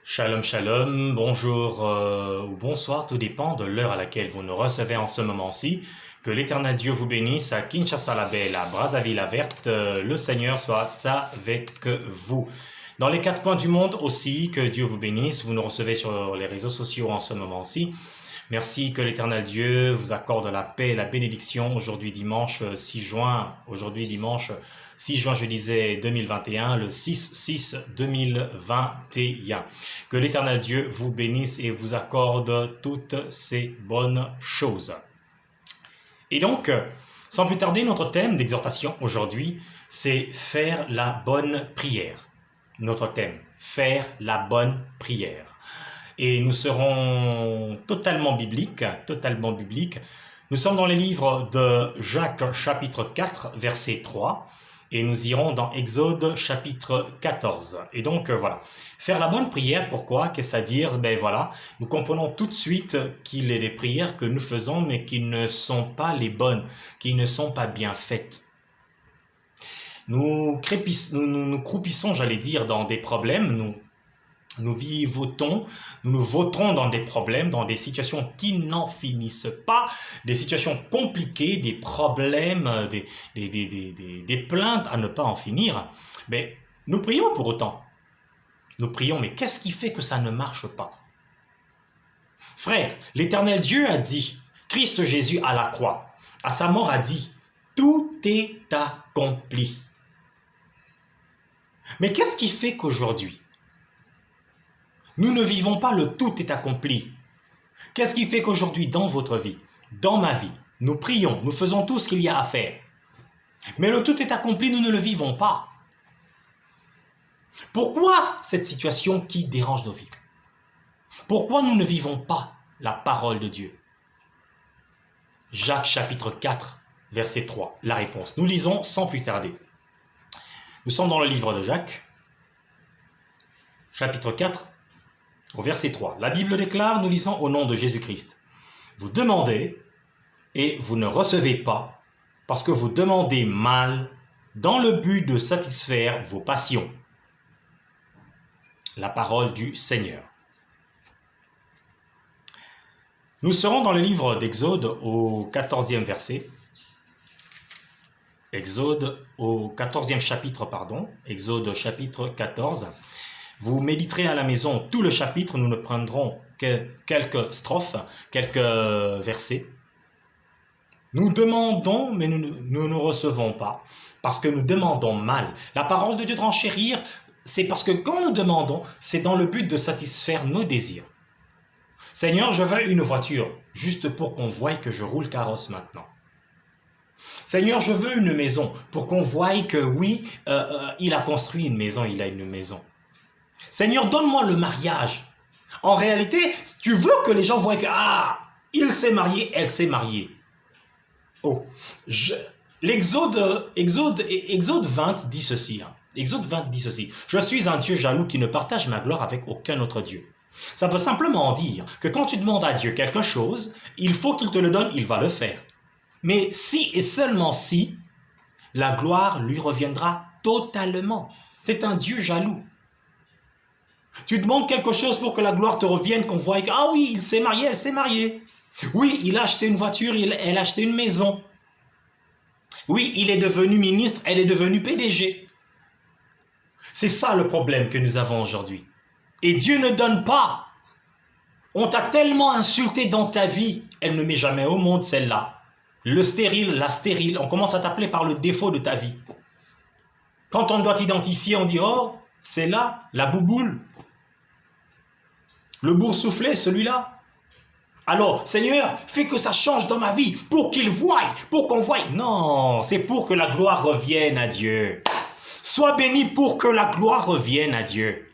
Shalom, shalom, bonjour ou bonsoir, tout dépend de l'heure à laquelle vous nous recevez en ce moment-ci. Que l'Éternel Dieu vous bénisse à Kinshasa la Belle, à Brazzaville la Verte, le Seigneur soit avec vous. Dans les quatre coins du monde aussi, que Dieu vous bénisse, vous nous recevez sur les réseaux sociaux en ce moment-ci. Merci que l'Éternel Dieu vous accorde la paix et la bénédiction aujourd'hui dimanche 6 juin. Aujourd'hui dimanche 6 juin, je disais 2021, le 6-6-2021. Que l'Éternel Dieu vous bénisse et vous accorde toutes ces bonnes choses. Et donc, sans plus tarder, notre thème d'exhortation aujourd'hui, c'est faire la bonne prière. Notre thème, faire la bonne prière. Et nous serons totalement bibliques. Nous sommes dans les livres de Jacques chapitre 4, verset 3, et nous irons dans Exode chapitre 14. Et donc voilà, faire la bonne prière, pourquoi? Qu'est-ce à dire? Ben voilà, nous comprenons tout de suite qu'il y a des prières que nous faisons, mais qui ne sont pas les bonnes, qui ne sont pas bien faites. Nous croupissons, j'allais dire, dans des problèmes, nous nous vautrons dans des problèmes, dans des situations qui n'en finissent pas, des situations compliquées, des problèmes, des plaintes à ne pas en finir. Mais nous prions pour autant. Nous prions, mais qu'est-ce qui fait que ça ne marche pas? Frère, l'Éternel Dieu a dit, Christ Jésus à la croix, à sa mort a dit, tout est accompli. Mais qu'est-ce qui fait qu'aujourd'hui, nous ne vivons pas le tout est accompli? Qu'est-ce qui fait qu'aujourd'hui, dans votre vie, dans ma vie, nous prions, nous faisons tout ce qu'il y a à faire, mais le tout est accompli, nous ne le vivons pas? Pourquoi cette situation qui dérange nos vies? Pourquoi nous ne vivons pas la parole de Dieu? Jacques chapitre 4, verset 3, la réponse. Nous lisons sans plus tarder. Nous sommes dans le livre de Jacques, chapitre 4, au verset 3. La Bible déclare, nous lisons au nom de Jésus-Christ. Vous demandez et vous ne recevez pas parce que vous demandez mal dans le but de satisfaire vos passions. La parole du Seigneur. Nous serons dans le livre d'Exode au 14e verset. Exode au 14e chapitre, Exode chapitre 14. Vous méditerez à la maison tout le chapitre, nous ne prendrons que quelques strophes, quelques versets. Nous demandons, mais nous ne recevons pas, parce que nous demandons mal. La parole de Dieu de renchérir, c'est parce que quand nous demandons, c'est dans le but de satisfaire nos désirs. Seigneur, je veux une voiture, juste pour qu'on voie que je roule carrosse maintenant. Seigneur, je veux une maison, pour qu'on voie que oui, il a construit une maison, il a une maison. Seigneur, donne-moi le mariage. En réalité, tu veux que les gens voient que, il s'est marié, elle s'est mariée. Oh, Exode 20 dit ceci. Exode 20 dit ceci. Je suis un Dieu jaloux qui ne partage ma gloire avec aucun autre Dieu. Ça veut simplement dire que quand tu demandes à Dieu quelque chose, il faut qu'il te le donne, il va le faire. Mais si et seulement si, la gloire lui reviendra totalement. C'est un Dieu jaloux. Tu demandes quelque chose pour que la gloire te revienne, qu'on voit que, oui, il s'est marié, elle s'est mariée. Oui, il a acheté une voiture, elle a acheté une maison. Oui, il est devenu ministre, elle est devenue PDG. C'est ça le problème que nous avons aujourd'hui. Et Dieu ne donne pas. On t'a tellement insulté dans ta vie, elle ne met jamais au monde celle-là. Le stérile, la stérile, on commence à t'appeler par le défaut de ta vie. Quand on doit t'identifier, on dit, oh, c'est là, la bouboule. Le boursouflé, celui-là. Alors, Seigneur, fais que ça change dans ma vie, pour qu'il voie, pour qu'on voie. Non, c'est pour que la gloire revienne à Dieu. Sois béni pour que la gloire revienne à Dieu.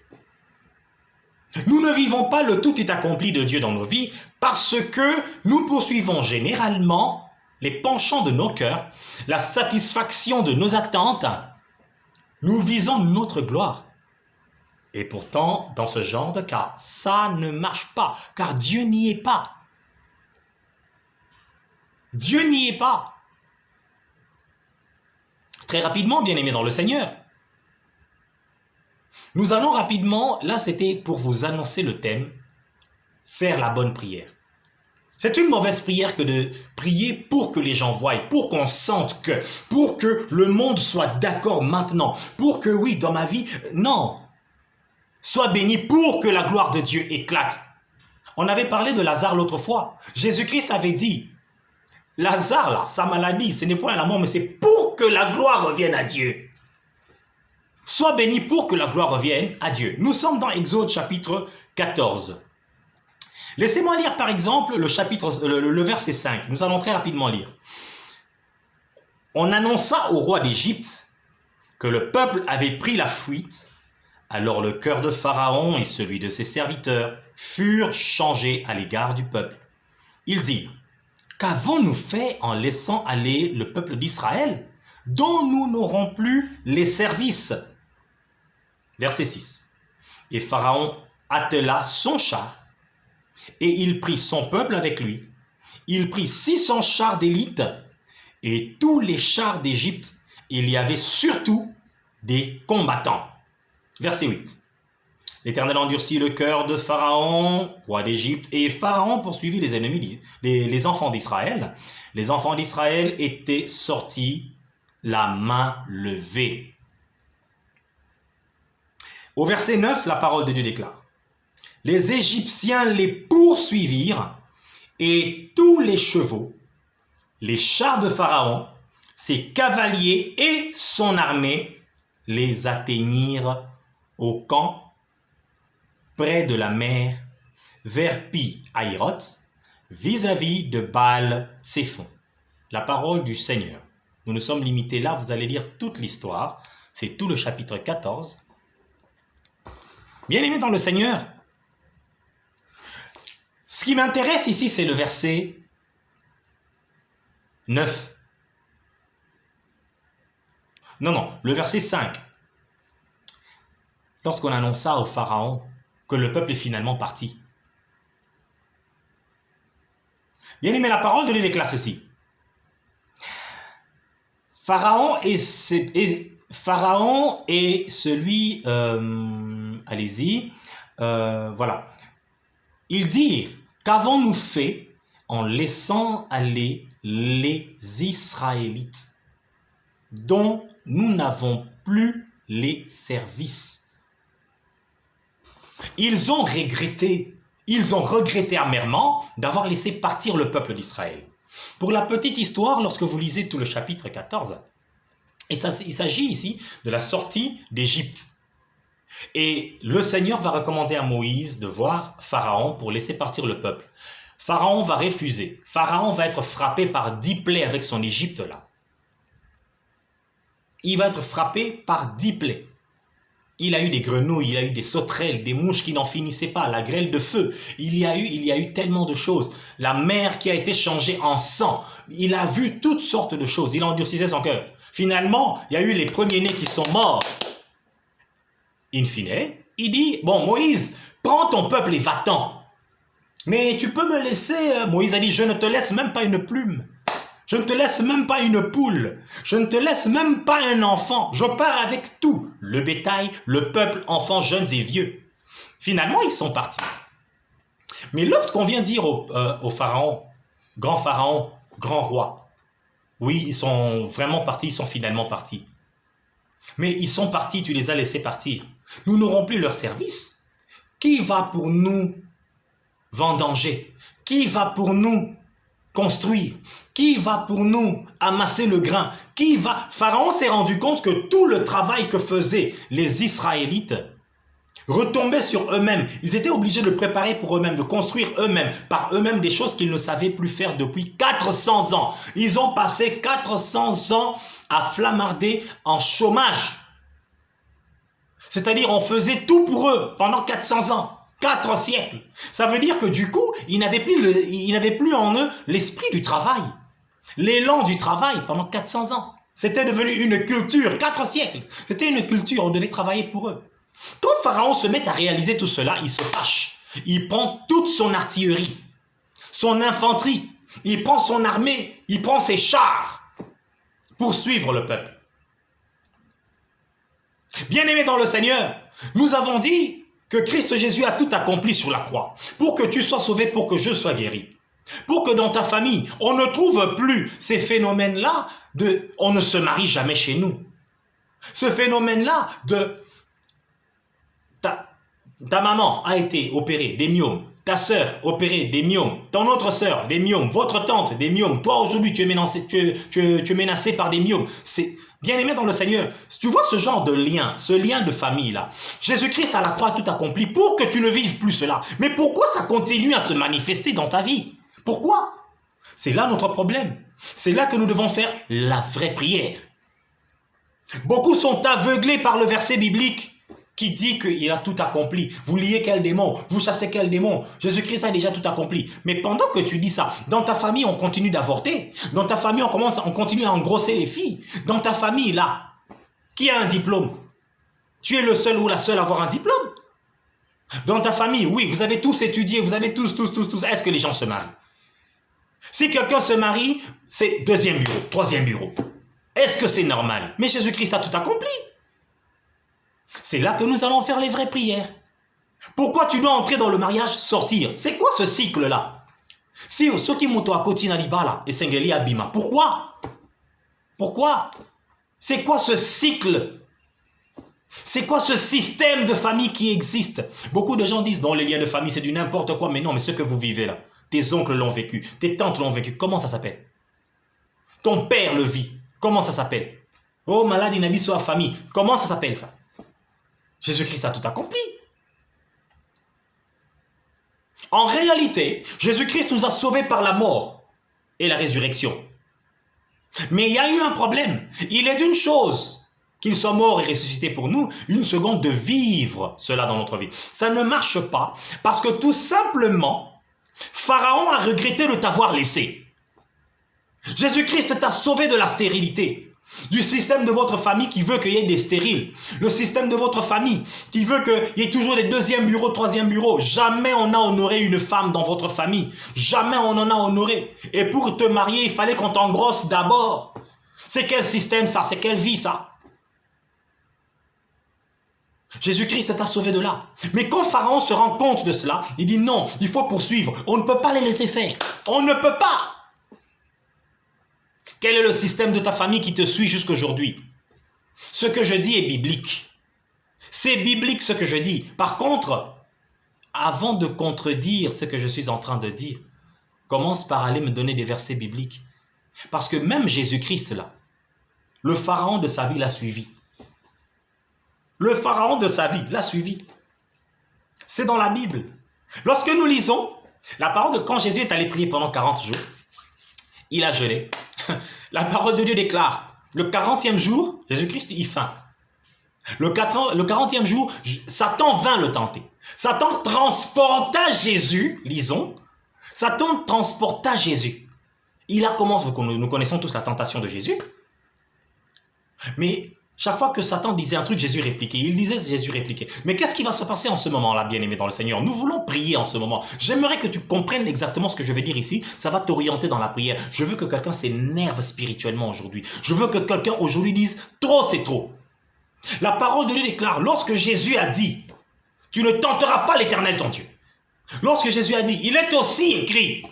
Nous ne vivons pas le tout est accompli de Dieu dans nos vies parce que nous poursuivons généralement les penchants de nos cœurs, la satisfaction de nos attentes. Nous visons notre gloire. Et pourtant, dans ce genre de cas, ça ne marche pas, car Dieu n'y est pas. Dieu n'y est pas. Très rapidement, bien-aimés dans le Seigneur, Nous allons rapidement, là c'était pour vous annoncer le thème, faire la bonne prière. C'est une mauvaise prière que de prier pour que les gens voient, pour qu'on sente que, pour que le monde soit d'accord maintenant, pour que oui, dans ma vie, non. Sois béni pour que la gloire de Dieu éclate. On avait parlé de Lazare l'autre fois. Jésus-Christ avait dit, Lazare, là, sa maladie, ce n'est point la mort, mais c'est pour que la gloire revienne à Dieu. Sois béni pour que la gloire revienne à Dieu. Nous sommes dans Exode chapitre 14. Laissez-moi lire par exemple le verset 5. Nous allons très rapidement lire. On annonça au roi d'Égypte que le peuple avait pris la fuite. Alors le cœur de Pharaon et celui de ses serviteurs furent changés à l'égard du peuple. Ils dirent, qu'avons-nous fait en laissant aller le peuple d'Israël, dont nous n'aurons plus les services? Verset 6. Et Pharaon attela son char, et il prit son peuple avec lui. Il prit 600 chars d'élite, et tous les chars d'Égypte, il y avait surtout des combattants. Verset 8. L'Éternel endurcit le cœur de Pharaon, roi d'Égypte, et Pharaon poursuivit les ennemis, les enfants d'Israël. Les enfants d'Israël étaient sortis la main levée. Au verset 9, la parole de Dieu déclare, les Égyptiens les poursuivirent, et tous les chevaux, les chars de Pharaon, ses cavaliers et son armée les atteignirent au camp près de la mer, vers Pi-Hahiroth, vis-à-vis de Baal-Tséphon. La parole du Seigneur. Nous nous sommes limités là, vous allez lire toute l'histoire, c'est tout le chapitre 14. Bien-aimés dans le Seigneur, ce qui m'intéresse ici, c'est le verset 9. Non, le verset 5. Lorsqu'on annonça au Pharaon que le peuple est finalement parti. Bien aimé, la parole de Dieu déclare ceci. Pharaon est celui, allez-y, voilà. Il dit, qu'avons-nous fait en laissant aller les Israélites, dont nous n'avons plus les services? Ils ont regretté amèrement d'avoir laissé partir le peuple d'Israël. Pour la petite histoire, lorsque vous lisez tout le chapitre 14, il s'agit ici de la sortie d'Égypte. Et le Seigneur va recommander à Moïse de voir Pharaon pour laisser partir le peuple. Pharaon va refuser. Pharaon va être frappé par 10 plaies avec son Égypte là. Il va être frappé par 10 plaies. Il a eu des grenouilles, il a eu des sauterelles, des mouches qui n'en finissaient pas, la grêle de feu. Il y a eu tellement de choses. La mer qui a été changée en sang. Il a vu toutes sortes de choses. Il endurcissait son cœur. Finalement, il y a eu les premiers-nés qui sont morts. In fine, il dit, bon Moïse, prends ton peuple et va-t'en. Mais tu peux me laisser, Moïse a dit, je ne te laisse même pas une plume. Je ne te laisse même pas une poule. Je ne te laisse même pas un enfant. Je pars avec tout. Le bétail, le peuple, enfants, jeunes et vieux. Finalement, ils sont partis. Mais lorsqu'on vient dire au pharaon, grand roi, oui, ils sont vraiment partis, ils sont finalement partis. Mais ils sont partis, tu les as laissés partir. Nous n'aurons plus leur service. Qui va pour nous vendanger? Qui va pour nous construire? Qui va pour nous amasser le grain? Pharaon s'est rendu compte que tout le travail que faisaient les Israélites retombait sur eux-mêmes. Ils étaient obligés de préparer pour eux-mêmes, de construire eux-mêmes, par eux-mêmes des choses qu'ils ne savaient plus faire depuis 400 ans. Ils ont passé 400 ans à flamarder en chômage. C'est-à-dire on faisait tout pour eux pendant 400 ans. 4 siècles. Ça veut dire que du coup, ils n'avaient plus en eux l'esprit du travail. L'élan du travail pendant 400 ans. C'était devenu une culture, 4 siècles. C'était une culture, on devait travailler pour eux. Quand Pharaon se met à réaliser tout cela, il se fâche. Il prend toute son artillerie, son infanterie, il prend son armée, il prend ses chars pour suivre le peuple. Bien-aimés dans le Seigneur, nous avons dit que Christ Jésus a tout accompli sur la croix pour que tu sois sauvé, pour que je sois guéri. Pour que dans ta famille, on ne trouve plus ces phénomènes-là de « on ne se marie jamais chez nous ». Ce phénomène-là de ta maman a été opérée des myomes, ta sœur opérée des myomes, ton autre sœur des myomes, votre tante des myomes, toi aujourd'hui tu es menacé par des myomes. C'est bien aimé dans le Seigneur. Tu vois ce genre de lien, ce lien de famille-là. Jésus-Christ à la croix a tout accompli pour que tu ne vives plus cela. Mais pourquoi ça continue à se manifester dans ta vie? Pourquoi? C'est là notre problème. C'est là que nous devons faire la vraie prière. Beaucoup sont aveuglés par le verset biblique qui dit qu'il a tout accompli. Vous liez quel démon? Vous chassez quel démon? Jésus-Christ a déjà tout accompli. Mais pendant que tu dis ça, dans ta famille, on continue d'avorter. Dans ta famille, on continue à engrosser les filles. Dans ta famille, là, qui a un diplôme? Tu es le seul ou la seule à avoir un diplôme. Dans ta famille, oui, vous avez tous étudié, vous avez tous. Est-ce que les gens se marient? Si quelqu'un se marie, c'est deuxième bureau, troisième bureau. Est-ce que c'est normal? Mais Jésus-Christ a tout accompli. C'est là que nous allons faire les vraies prières. Pourquoi tu dois entrer dans le mariage, sortir? C'est quoi ce cycle-là? Si soki moto akoti na libala et sengeli abima, pourquoi? Pourquoi? C'est quoi ce cycle? C'est quoi ce système de famille qui existe? Beaucoup de gens disent, non, les liens de famille, c'est du n'importe quoi. Mais non, mais ce que vous vivez là, tes oncles l'ont vécu, tes tantes l'ont vécu. Comment ça s'appelle? Ton père le vit. Comment ça s'appelle? Oh, malade inabi soit famille. Comment ça s'appelle ça? Jésus-Christ a tout accompli. En réalité, Jésus-Christ nous a sauvés par la mort et la résurrection. Mais il y a eu un problème. Il est d'une chose qu'il soit mort et ressuscité pour nous, une seconde de vivre cela dans notre vie. Ça ne marche pas parce que tout simplement, Pharaon a regretté de t'avoir laissé. Jésus-Christ t'a sauvé de la stérilité. Du système de votre famille qui veut qu'il y ait des stériles. Le système de votre famille qui veut qu'il y ait toujours des deuxième bureaux, troisième bureaux. Jamais on n'a honoré une femme dans votre famille. Jamais on en a honoré. Et pour te marier, il fallait qu'on t'engrosse d'abord. C'est quel système ça? C'est quelle vie ça? Jésus-Christ t'a sauvé de là. Mais quand Pharaon se rend compte de cela, il dit non, il faut poursuivre. On ne peut pas les laisser faire. On ne peut pas. Quel est le système de ta famille qui te suit jusqu'aujourd'hui? Ce que je dis est biblique. C'est biblique ce que je dis. Par contre, avant de contredire ce que je suis en train de dire, commence par aller me donner des versets bibliques. Parce que même Jésus-Christ, là, le pharaon de sa vie l'a suivi. Le pharaon de sa vie l'a suivi. C'est dans la Bible. Lorsque nous lisons la parole de quand Jésus est allé prier pendant 40 jours, il a jeûné. La parole de Dieu déclare, le 40e jour, Jésus-Christ, il faim. Le 40e jour, Satan vint le tenter. Satan transporta Jésus, lisons, Satan transporta Jésus. Il a commencé, nous connaissons tous la tentation de Jésus, mais chaque fois que Satan disait un truc, Jésus répliquait. Il disait, Jésus répliquait. Mais qu'est-ce qui va se passer en ce moment-là, bien-aimé dans le Seigneur? Nous voulons prier en ce moment. J'aimerais que tu comprennes exactement ce que je vais dire ici. Ça va t'orienter dans la prière. Je veux que quelqu'un s'énerve spirituellement aujourd'hui. Je veux que quelqu'un aujourd'hui dise, trop c'est trop. La parole de Dieu déclare, lorsque Jésus a dit, tu ne tenteras pas l'Éternel ton Dieu. Lorsque Jésus a dit, il est aussi écrit.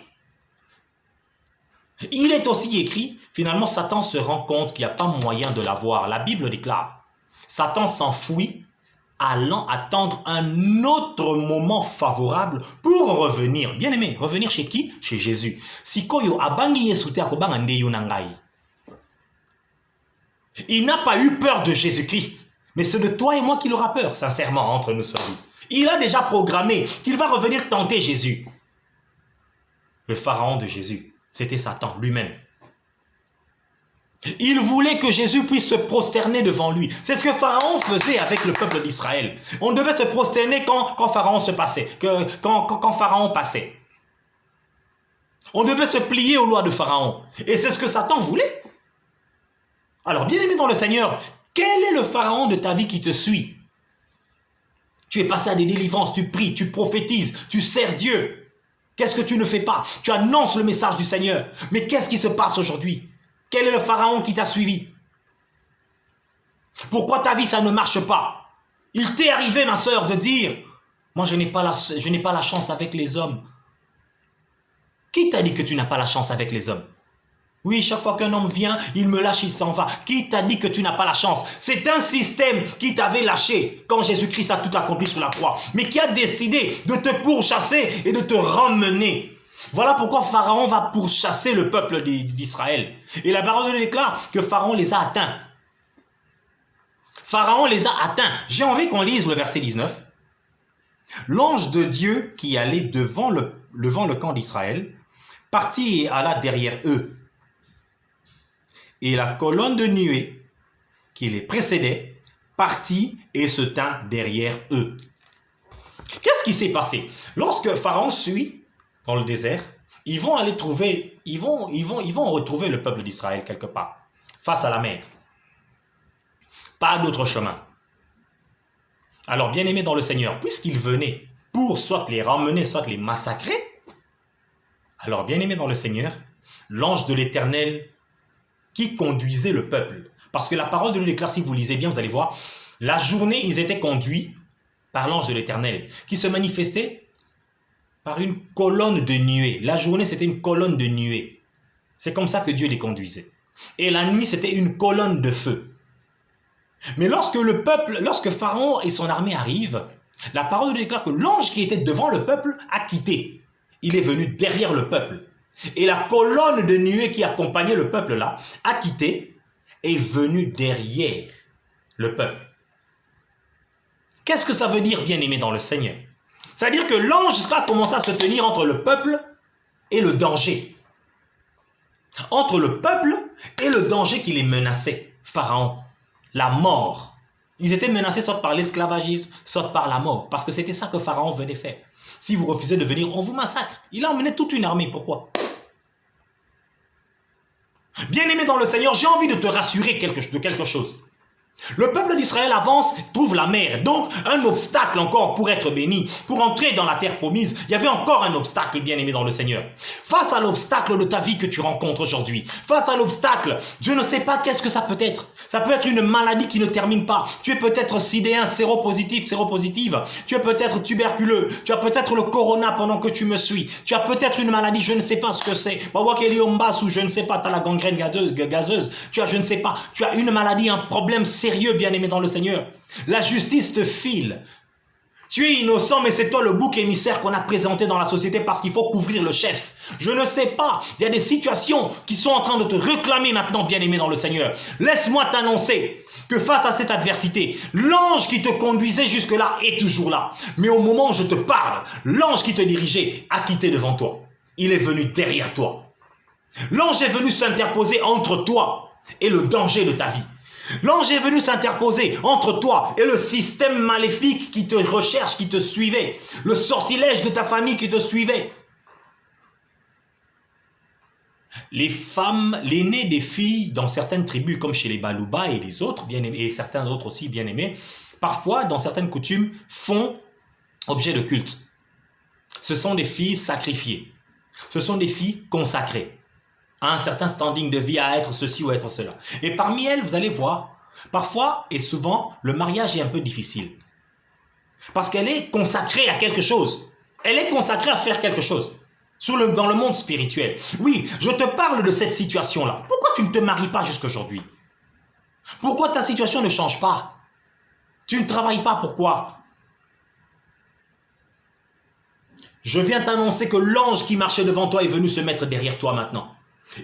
Il est aussi écrit, finalement Satan se rend compte qu'il n'y a pas moyen de l'avoir. La Bible déclare, Satan s'enfuit allant attendre un autre moment favorable pour revenir. Bien aimé, revenir chez qui? Chez Jésus. Sikoyo abangi yesute akobanga ndeyo nangai. Il n'a pas eu peur de Jésus-Christ, mais c'est de toi et moi qu'il aura peur, sincèrement, entre nous soyons. Il a déjà programmé qu'il va revenir tenter Jésus. Le pharaon de Jésus, c'était Satan lui-même. Il voulait que Jésus puisse se prosterner devant lui. C'est ce que Pharaon faisait avec le peuple d'Israël. On devait se prosterner quand Pharaon se passait, quand Pharaon passait. On devait se plier aux lois de Pharaon. Et c'est ce que Satan voulait. Alors, bien aimé dans le Seigneur, quel est le Pharaon de ta vie qui te suit? Tu es passé à des délivrances, tu pries, tu prophétises, tu sers Dieu. Qu'est-ce que tu ne fais pas? Tu annonces le message du Seigneur. Mais qu'est-ce qui se passe aujourd'hui? Quel est le pharaon qui t'a suivi? Pourquoi ta vie, ça ne marche pas? Il t'est arrivé, ma sœur, de dire, moi je n'ai pas la chance avec les hommes. Qui t'a dit que tu n'as pas la chance avec les hommes? Oui, chaque fois qu'un homme vient, il me lâche, il s'en va. Qui t'a dit que tu n'as pas la chance? C'est un système qui t'avait lâché quand Jésus-Christ a tout accompli sur la croix, mais qui a décidé de te pourchasser et de te ramener. Voilà pourquoi Pharaon va pourchasser le peuple d'Israël. Et la parole déclare que Pharaon les a atteints. Pharaon les a atteints. J'ai envie qu'on lise le verset 19. L'ange de Dieu qui allait devant le camp d'Israël partit et alla derrière eux. Et la colonne de nuée qui les précédait partit et se tint derrière eux. Qu'est-ce qui s'est passé? Lorsque Pharaon suit dans le désert, ils vont retrouver le peuple d'Israël quelque part, face à la mer. Pas d'autre chemin. Alors, bien-aimés dans le Seigneur, puisqu'ils venaient pour soit les ramener, soit les massacrer, alors, bien-aimés dans le Seigneur, l'ange de l'Éternel qui conduisait le peuple. Parce que la parole de Dieu déclare, si vous lisez bien, vous allez voir, la journée, ils étaient conduits par l'ange de l'Éternel, qui se manifestait par une colonne de nuée. La journée, c'était une colonne de nuée. C'est comme ça que Dieu les conduisait. Et la nuit, c'était une colonne de feu. Mais lorsque Pharaon et son armée arrivent, la parole de Dieu déclare que l'ange qui était devant le peuple a quitté. Il est venu derrière le peuple. Et la colonne de nuée qui accompagnait le peuple là, a quitté et est venue derrière le peuple. Qu'est-ce que ça veut dire, bien-aimé dans le Seigneur? C'est-à-dire que l'ange a commencé à se tenir entre le peuple et le danger. Entre le peuple et le danger qui les menaçait, Pharaon, la mort. Ils étaient menacés soit par l'esclavagisme, soit par la mort, parce que c'était ça que Pharaon venait faire. Si vous refusez de venir, on vous massacre. Il a emmené toute une armée. Pourquoi? Bien-aimé dans le Seigneur, j'ai envie de te rassurer de quelque chose. Le peuple d'Israël avance, trouve la mer, donc un obstacle encore pour être béni, pour entrer dans la terre promise. Il y avait encore un obstacle, bien-aimé dans le Seigneur. Face à l'obstacle de ta vie que tu rencontres aujourd'hui, face à l'obstacle, je ne sais pas qu'est-ce que ça peut être. Ça peut être une maladie qui ne termine pas. Tu es peut-être sidéen, séropositive. Tu es peut-être tuberculeux. Tu as peut-être le corona pendant que tu me suis. Tu as peut-être une maladie, je ne sais pas ce que c'est. Ou je ne sais pas, tu as la gangrène gazeuse. Tu as, je ne sais pas, tu as une maladie, un problème sérieux, bien-aimé dans le Seigneur. La justice te file. Tu es innocent, mais c'est toi le bouc émissaire qu'on a présenté dans la société parce qu'il faut couvrir le chef. Je ne sais pas. Il y a des situations qui sont en train de te réclamer maintenant, bien-aimé dans le Seigneur. Laisse-moi t'annoncer que face à cette adversité, l'ange qui te conduisait jusque-là est toujours là. Mais au moment où je te parle, l'ange qui te dirigeait a quitté devant toi. Il est venu derrière toi. L'ange est venu s'interposer entre toi et le danger de ta vie. L'ange est venu s'interposer entre toi et le système maléfique qui te recherche, qui te suivait. Le sortilège de ta famille qui te suivait. Les femmes, l'aînée des filles dans certaines tribus, comme chez les Balouba et les autres, et certains autres aussi bien-aimés, parfois, dans certaines coutumes, font objet de culte. Ce sont des filles sacrifiées. Ce sont des filles consacrées à un certain standing de vie, à être ceci ou être cela. Et parmi elles, vous allez voir, parfois et souvent, le mariage est un peu difficile. Parce qu'elle est consacrée à quelque chose. Elle est consacrée à faire quelque chose. Dans le monde spirituel. Oui, je te parle de cette situation-là. Pourquoi tu ne te maries pas jusqu'aujourd'hui? Pourquoi ta situation ne change pas? Tu ne travailles pas, pourquoi? Je viens t'annoncer que l'ange qui marchait devant toi est venu se mettre derrière toi maintenant.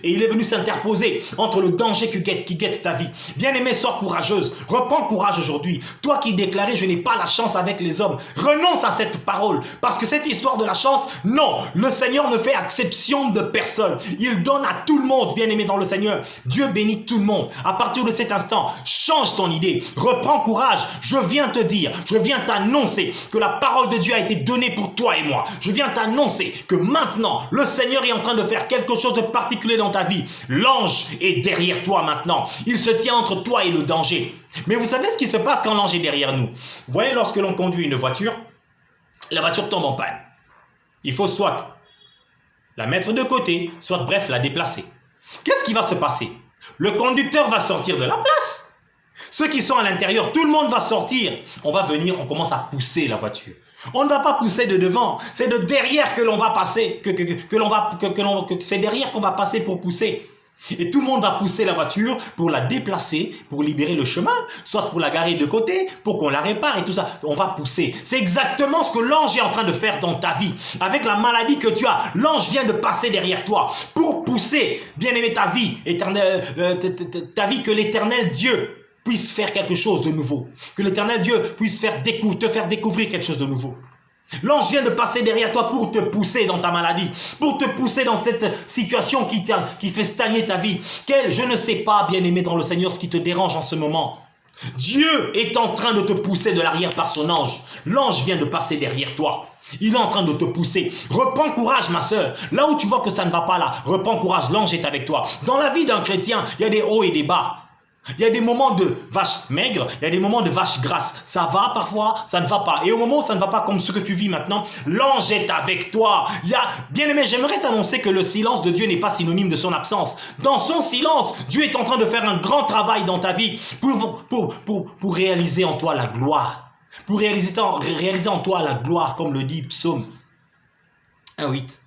Et il est venu s'interposer entre le danger qui guette ta vie. Bien-aimée, sois courageuse. Reprends courage aujourd'hui. Toi qui déclarais, je n'ai pas la chance avec les hommes. Renonce à cette parole. Parce que cette histoire de la chance, non. Le Seigneur ne fait exception de personne. Il donne à tout le monde, bien-aimé dans le Seigneur. Dieu bénit tout le monde. À partir de cet instant, change ton idée. Reprends courage. Je viens te dire, je viens t'annoncer que la parole de Dieu a été donnée pour toi et moi. Je viens t'annoncer que maintenant, le Seigneur est en train de faire quelque chose de particulier dans ta vie. L'ange est derrière toi maintenant. Il se tient entre toi et le danger. Mais vous savez ce qui se passe quand l'ange est derrière nous? Vous voyez, lorsque l'on conduit une voiture, la voiture tombe en panne. Il faut soit la mettre de côté, soit bref, la déplacer. Qu'est-ce qui va se passer? Le conducteur va sortir de la place. Ceux qui sont à l'intérieur, tout le monde va sortir. On va venir, on commence à pousser la voiture. On ne va pas pousser de devant, c'est de derrière que l'on va passer, c'est derrière qu'on va passer pour pousser. Et tout le monde va pousser la voiture pour la déplacer, pour libérer le chemin, soit pour la garer de côté, pour qu'on la répare et tout ça. On va pousser. C'est exactement ce que l'ange est en train de faire dans ta vie. Avec la maladie que tu as, l'ange vient de passer derrière toi pour pousser, bien aimer ta vie, ta vie, que l'éternel Dieu puisse faire quelque chose de nouveau. Que l'éternel Dieu puisse te faire découvrir quelque chose de nouveau. L'ange vient de passer derrière toi pour te pousser dans ta maladie, pour te pousser dans cette situation qui fait stagner ta vie. Je ne sais pas, bien-aimé dans le Seigneur, ce qui te dérange en ce moment. Dieu est en train de te pousser de l'arrière par son ange. L'ange vient de passer derrière toi. Il est en train de te pousser. Reprends courage, ma soeur. Là où tu vois que ça ne va pas là, reprends courage, l'ange est avec toi. Dans la vie d'un chrétien, il y a des hauts et des bas. Il y a des moments de vache maigre, il y a des moments de vache grasse. Ça va parfois, ça ne va pas. Et au moment où ça ne va pas comme ce que tu vis maintenant, l'ange est avec toi. Bien-aimé, j'aimerais t'annoncer que le silence de Dieu n'est pas synonyme de son absence. Dans son silence, Dieu est en train de faire un grand travail dans ta vie pour réaliser en toi la gloire. Pour réaliser en toi la gloire, comme le dit Psaume 1:8.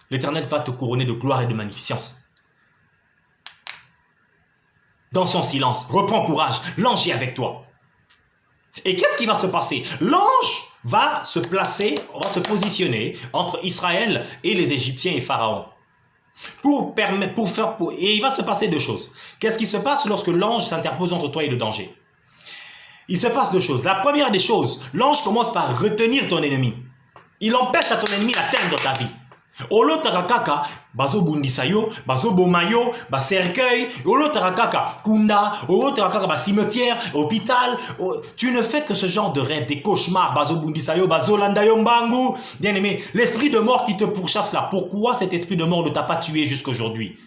L'Éternel va te couronner de gloire et de magnificence. Dans son silence, reprends courage, l'ange est avec toi. Et qu'est-ce qui va se passer? L'ange va se positionner entre Israël et les Égyptiens et Pharaon. Et il va se passer deux choses. Qu'est-ce qui se passe lorsque l'ange s'interpose entre toi et le danger? Il se passe deux choses. La première des choses, l'ange commence par retenir ton ennemi. Il empêche à ton ennemi d'atteindre ta vie. Olo tarakaka bazo bundisayo bazo bomayo ba cercueil olo tarakaka kunda olo tarakaka ba cimetière hôpital. Tu ne fais que ce genre de rêve, des cauchemars. Bazo bundisayo bazo landayo mbangu. Bien aimé, l'esprit de mort qui te pourchasse là, pourquoi cet esprit de mort ne t'a pas tué jusqu'aujourd'hui?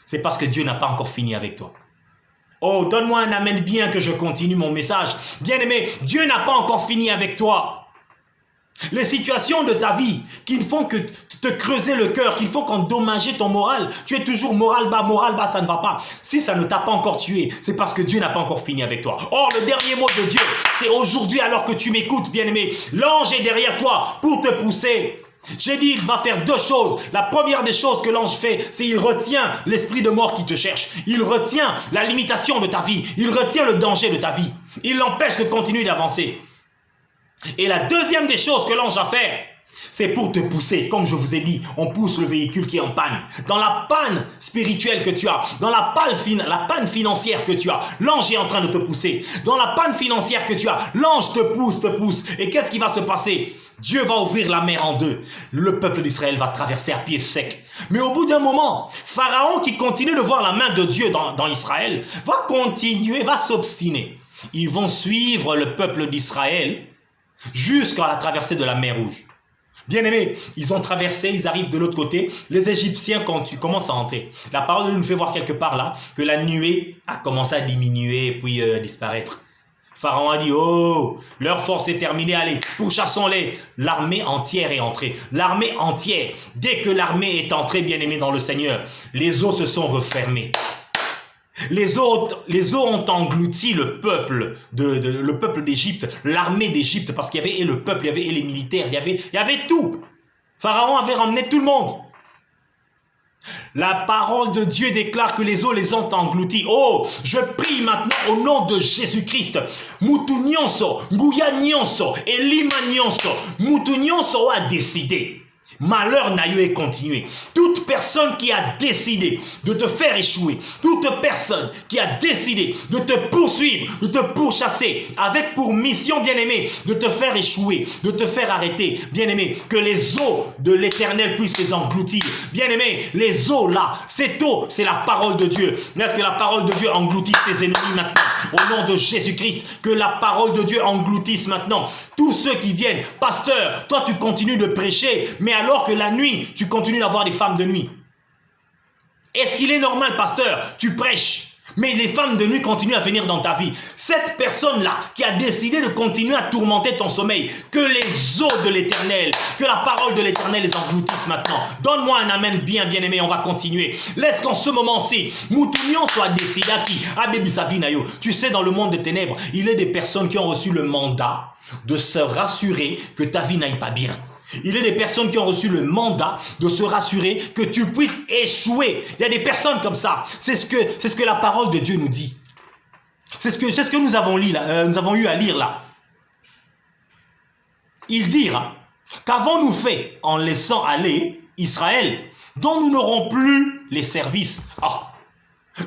C'est parce que Dieu n'a pas encore fini avec toi. Oh, donne-moi un amen bien que je continue mon message. Bien aimé, Dieu n'a pas encore fini avec toi. Les situations de ta vie qui ne font que te creuser le cœur, qui font qu'endommager ton moral, tu es toujours moral bas, ça ne va pas. Si ça ne t'a pas encore tué, c'est parce que Dieu n'a pas encore fini avec toi. Or, le dernier mot de Dieu, c'est aujourd'hui alors que tu m'écoutes, bien-aimé. L'ange est derrière toi pour te pousser. J'ai dit, il va faire deux choses. La première des choses que l'ange fait, c'est qu'il retient l'esprit de mort qui te cherche. Il retient la limitation de ta vie. Il retient le danger de ta vie. Il l'empêche de continuer d'avancer. Et la deuxième des choses que l'ange va faire, c'est pour te pousser. Comme je vous ai dit, on pousse le véhicule qui est en panne. Dans la panne spirituelle que tu as, dans la panne financière que tu as, l'ange est en train de te pousser. Dans la panne financière que tu as, l'ange te pousse. Et qu'est-ce qui va se passer? Dieu va ouvrir la mer en deux. Le peuple d'Israël va traverser à pied sec. Mais au bout d'un moment, Pharaon qui continue de voir la main de Dieu dans Israël, va s'obstiner. Ils vont suivre le peuple d'Israël jusqu'à la traversée de la mer Rouge. Bien aimé, ils ont traversé, ils arrivent de l'autre côté. Les Égyptiens, quand tu commences à entrer, la parole de Dieu nous fait voir quelque part là que la nuée a commencé à diminuer et puis disparaître. Pharaon a dit, oh, leur force est terminée, allez, pourchassons-les. L'armée entière est entrée. L'armée entière. Dès que l'armée est entrée, bien aimé dans le Seigneur, les eaux se sont refermées. Les eaux ont englouti le peuple d'Égypte, l'armée d'Égypte, parce qu'il y avait et le peuple, il y avait et les militaires, il y avait tout. Pharaon avait ramené tout le monde. La parole de Dieu déclare que les eaux les ont engloutis. Oh, je prie maintenant au nom de Jésus-Christ. Mutu nyonso, nguya nyonso, elima nyonso, mutu nyonso a décidé. Malheur n'a eu et continué. Toute personne qui a décidé de te faire échouer, toute personne qui a décidé de te poursuivre, de te pourchasser, avec pour mission, bien-aimé, de te faire échouer, de te faire arrêter, bien-aimé, que les eaux de l'Éternel puissent les engloutir. Bien-aimé, les eaux là, cette eau, c'est la parole de Dieu. Laisse que la parole de Dieu engloutisse tes ennemis maintenant. Au nom de Jésus-Christ, que la parole de Dieu engloutisse maintenant tous ceux qui viennent. Pasteur, toi tu continues de prêcher, mais alors que la nuit, tu continues d'avoir des femmes de nuit. Est-ce qu'il est normal, pasteur? Tu prêches, Mais les femmes de nuit continuent à venir dans ta vie. Cette personne-là qui a décidé de continuer à tourmenter ton sommeil, que les eaux de l'Éternel, que la parole de l'Éternel les engloutisse maintenant. Donne-moi un amen bien aimé, on va continuer. Laisse qu'en ce moment-ci, Moutunion soit décidé à qui? À Bébi Savinayo. Tu sais, dans le monde des ténèbres, il y a des personnes qui ont reçu le mandat de se rassurer que ta vie n'aille pas bien. Il y a des personnes qui ont reçu le mandat de se rassurer que tu puisses échouer. Il y a des personnes comme ça. C'est ce que la parole de Dieu nous dit. C'est ce que nous avons lu là, nous avons eu à lire là. Il dira qu'avons-nous fait en laissant aller Israël, dont nous n'aurons plus les services.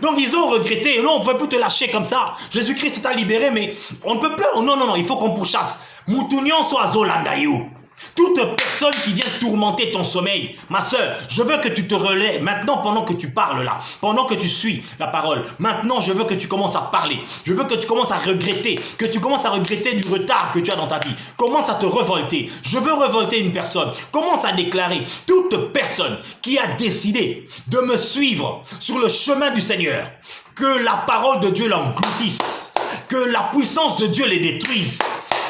Donc ils ont regretté. Non, on ne pouvait plus te lâcher comme ça. Jésus-Christ t'a libéré, mais on ne peut plus. Non, il faut qu'on pourchasse. Moutunion soit Zolandaïou. Toute personne qui vient tourmenter ton sommeil, ma soeur, je veux que tu te relèves maintenant pendant que tu parles là, pendant que tu suis la parole. Maintenant, je veux que tu commences à parler. Je veux que tu commences à regretter, du retard que tu as dans ta vie. Commence à te révolter. Je veux révolter une personne. Commence à déclarer toute personne qui a décidé de me suivre sur le chemin du Seigneur, que la parole de Dieu l'engloutisse, que la puissance de Dieu les détruise.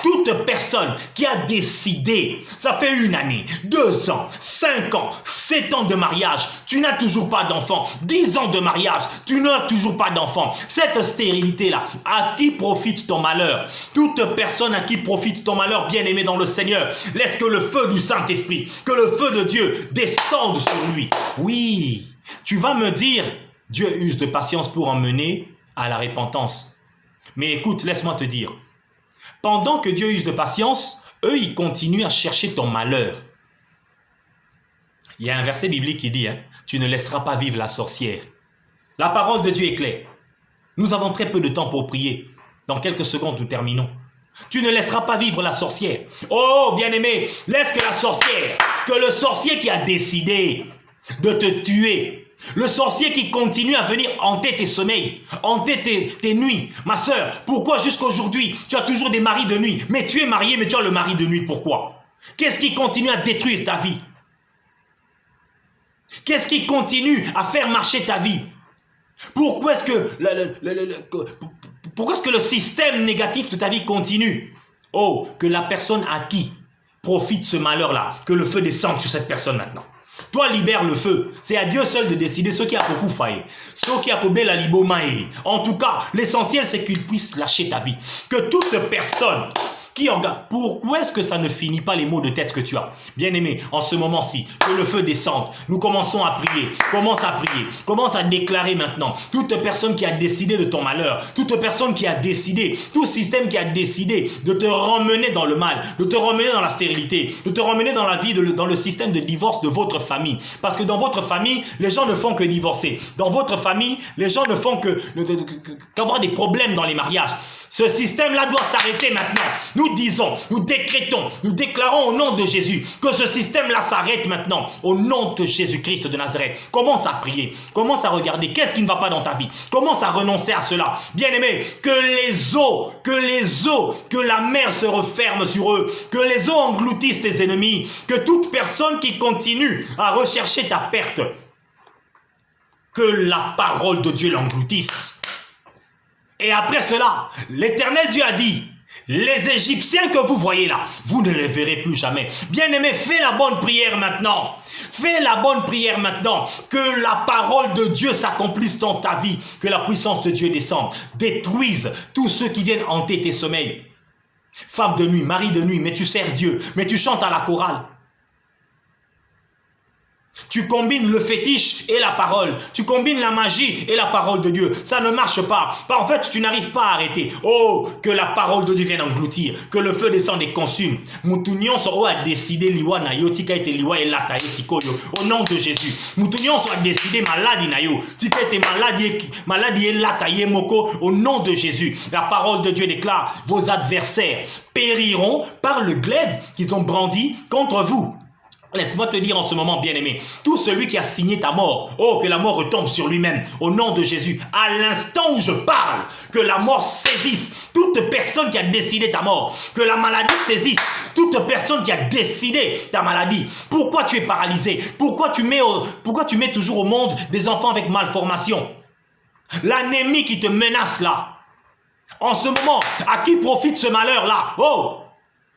Toute personne qui a décidé, ça fait 1 année, 2 ans, 5 ans, 7 ans de mariage, tu n'as toujours pas d'enfant, 10 ans de mariage, tu n'as toujours pas d'enfant. Cette stérilité-là, à qui profite ton malheur? Toute personne à qui profite ton malheur, bien-aimé dans le Seigneur, laisse que le feu du Saint-Esprit, que le feu de Dieu descende sur lui. Oui, tu vas me dire, Dieu use de patience pour emmener à la repentance. Mais écoute, laisse-moi te dire, pendant que Dieu use de patience, eux, ils continuent à chercher ton malheur. Il y a un verset biblique qui dit, tu ne laisseras pas vivre la sorcière. La parole de Dieu est claire. Nous avons très peu de temps pour prier. Dans quelques secondes, nous terminons. Tu ne laisseras pas vivre la sorcière. Oh, bien-aimé, laisse que la sorcière, que le sorcier qui a décidé de te tuer, le sorcier qui continue à venir hanter tes sommeils, hanter tes nuits. Ma soeur, pourquoi jusqu'aujourd'hui, tu as toujours des maris de nuit? Mais tu es marié, mais tu as le mari de nuit, pourquoi? Qu'est-ce qui continue à détruire ta vie? Qu'est-ce qui continue à faire marcher ta vie? Pourquoi est-ce que le système négatif de ta vie continue? Oh, que la personne à qui profite ce malheur-là, que le feu descende sur cette personne maintenant. Toi, libère le feu. C'est à Dieu seul de décider ce qui a beaucoup failli. Ce qui a coupé la libomae. En tout cas, l'essentiel, c'est qu'il puisse lâcher ta vie. Que toute personne qui regarde, pourquoi est-ce que ça ne finit pas les maux de tête que tu as? Bien-aimé, en ce moment-ci, que le feu descende. Nous commençons à prier. Commence à prier. Commence à déclarer maintenant. Toute personne qui a décidé de ton malheur, toute personne qui a décidé, tout système qui a décidé de te ramener dans le mal, de te ramener dans la stérilité, de te ramener dans la vie, dans le système de divorce de votre famille. Parce que dans votre famille, les gens ne font que divorcer. Dans votre famille, les gens ne font qu'avoir des problèmes dans les mariages. Ce système-là doit s'arrêter maintenant. Nous disons, nous décrétons, nous déclarons au nom de Jésus que ce système-là s'arrête maintenant. Au nom de Jésus-Christ de Nazareth. Commence à prier. Commence à regarder qu'est-ce qui ne va pas dans ta vie. Commence à renoncer à cela. Bien-aimé, que la mer se referme sur eux. Que les eaux engloutissent tes ennemis. Que toute personne qui continue à rechercher ta perte, que la parole de Dieu l'engloutisse. Et après cela, l'Éternel Dieu a dit, les Égyptiens que vous voyez là, vous ne les verrez plus jamais. Bien-aimé, fais la bonne prière maintenant. Fais la bonne prière maintenant. Que la parole de Dieu s'accomplisse dans ta vie. Que la puissance de Dieu descende. Détruise tous ceux qui viennent hanter tes sommeils. Femme de nuit, mari de nuit, mais tu sers Dieu. Mais tu chantes à la chorale. Tu combines le fétiche et la parole. Tu combines la magie et la parole de Dieu. Ça ne marche pas. En fait, tu n'arrives pas à arrêter. Oh, que la parole de Dieu vienne engloutir. Que le feu descende et consume. Moutunion soit a décidé liwa na yo tika ete liwa et lataye sikoyo. Au nom de Jésus. Moutunion soit décidé maladie na yo. Tika ete maladie et lataye moko. Au nom de Jésus. La parole de Dieu déclare, vos adversaires périront par le glaive qu'ils ont brandi contre vous. Laisse-moi te dire en ce moment, bien-aimé, tout celui qui a signé ta mort, oh, que la mort retombe sur lui-même, au nom de Jésus. À l'instant où je parle, que la mort saisisse toute personne qui a décidé ta mort, que la maladie saisisse toute personne qui a décidé ta maladie. Pourquoi tu es paralysé? Pourquoi tu mets toujours au monde des enfants avec malformation? L'ennemi qui te menace là. En ce moment, à qui profite ce malheur là? Oh!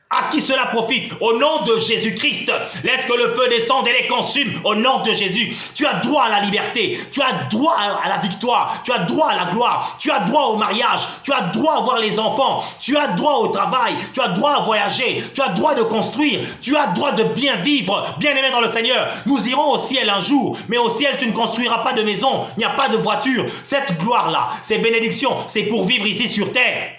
À qui cela profite? Au nom de Jésus-Christ, laisse que le feu descende et les consume. Au nom de Jésus, tu as droit à la liberté, tu as droit à la victoire, tu as droit à la gloire, tu as droit au mariage, tu as droit à voir les enfants, tu as droit au travail, tu as droit à voyager, tu as droit de construire, tu as droit de bien vivre. Bien-aimé dans le Seigneur, nous irons au ciel un jour, mais au ciel tu ne construiras pas de maison, il n'y a pas de voiture. Cette gloire-là, ces bénédictions, c'est pour vivre ici sur terre.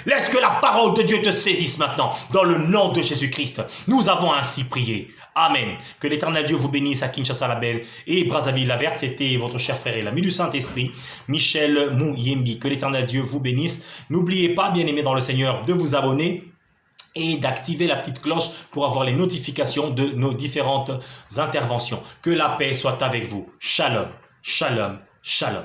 Laisse que la parole de Dieu te saisisse maintenant, dans le nom de Jésus-Christ. Nous avons ainsi prié. Amen. Que l'Éternel Dieu vous bénisse à Kinshasa la Belle et Brazzaville la Verte. C'était votre cher frère et l'ami du Saint-Esprit, Michel Mouyembi. Que l'Éternel Dieu vous bénisse. N'oubliez pas, bien-aimés dans le Seigneur, de vous abonner et d'activer la petite cloche pour avoir les notifications de nos différentes interventions. Que la paix soit avec vous. Shalom, shalom, shalom.